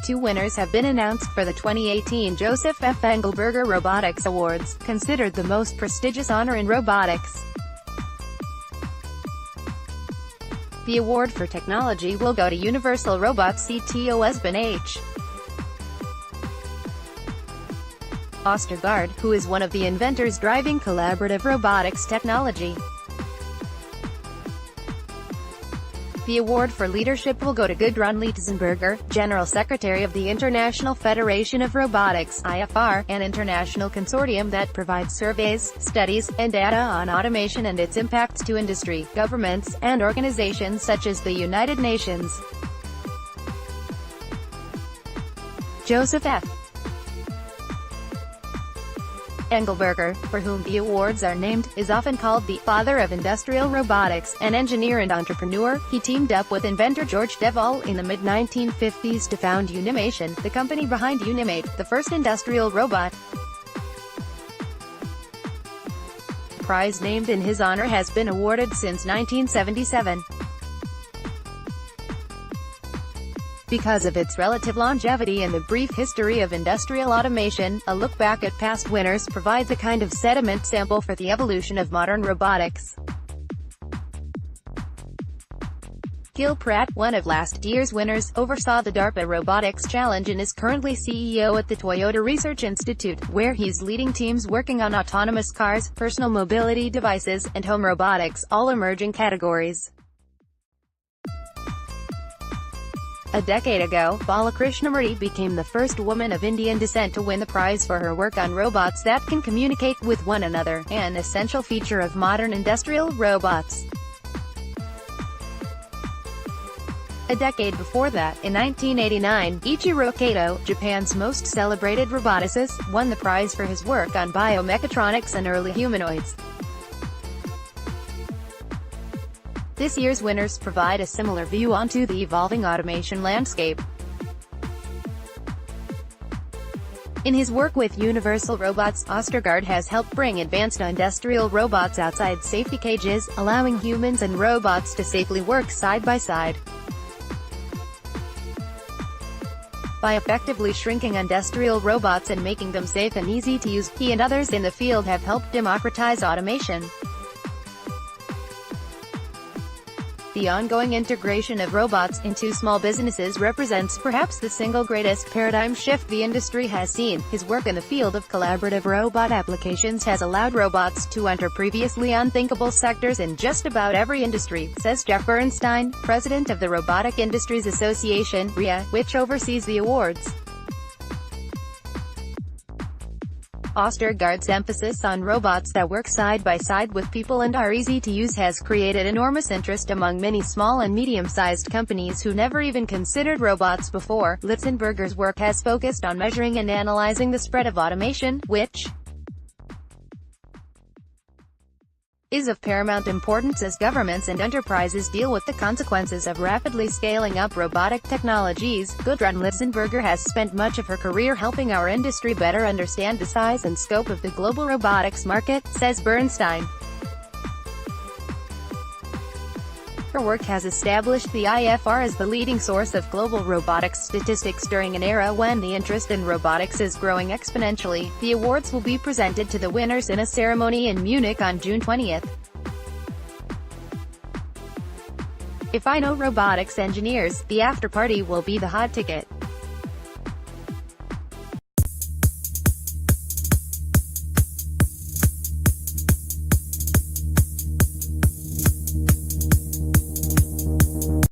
Two winners have been announced for the 2018 Joseph F. Engelberger Robotics Awards, considered the most prestigious honor in robotics. The award for technology will go to Universal Robots CTO Esben H. Østergaard, who is one of the inventors driving collaborative robotics technology. The award for leadership will go to Gudrun Litzenberger, General Secretary of the International Federation of Robotics (IFR), an international consortium that provides surveys, studies, and data on automation and its impacts to industry, governments, and organizations such as the United Nations. Joseph F. Engelberger, for whom the awards are named, is often called the father of industrial robotics. An engineer and entrepreneur, he teamed up with inventor George Devol in the mid-1950s to found Unimation, the company behind Unimate, the first industrial robot. The prize named in his honor has been awarded since 1977. Because of its relative longevity and the brief history of industrial automation, a look back at past winners provides a kind of sediment sample for the evolution of modern robotics. Gil Pratt, one of last year's winners, oversaw the DARPA Robotics Challenge and is currently CEO at the Toyota Research Institute, where he's leading teams working on autonomous cars, personal mobility devices, and home robotics, all emerging categories. A decade ago, Bala Krishnamurti became the first woman of Indian descent to win the prize for her work on robots that can communicate with one another, an essential feature of modern industrial robots. A decade before that, in 1989, Ichiro Kato, Japan's most celebrated roboticist, won the prize for his work on biomechatronics and early humanoids. This year's winners provide a similar view onto the evolving automation landscape. In his work with Universal Robots, Østergaard has helped bring advanced industrial robots outside safety cages, allowing humans and robots to safely work side by side. By effectively shrinking industrial robots and making them safe and easy to use, he and others in the field have helped democratize automation. The ongoing integration of robots into small businesses represents perhaps the single greatest paradigm shift the industry has seen. His work in the field of collaborative robot applications has allowed robots to enter previously unthinkable sectors in just about every industry, says Jeff Bernstein, president of the Robotic Industries Association, RIA, which oversees the awards. Østergaard's emphasis on robots that work side by side with people and are easy to use has created enormous interest among many small and medium-sized companies who never even considered robots before. Litzenberger's work has focused on measuring and analyzing the spread of automation, which is of paramount importance as governments and enterprises deal with the consequences of rapidly scaling up robotic technologies. Gudrun Litzenberger has spent much of her career helping our industry better understand the size and scope of the global robotics market, says Bernstein. Her work has established the IFR as the leading source of global robotics statistics during an era when the interest in robotics is growing exponentially. The awards will be presented to the winners in a ceremony in Munich on June 20th. If I know robotics engineers, the after-party will be the hot ticket.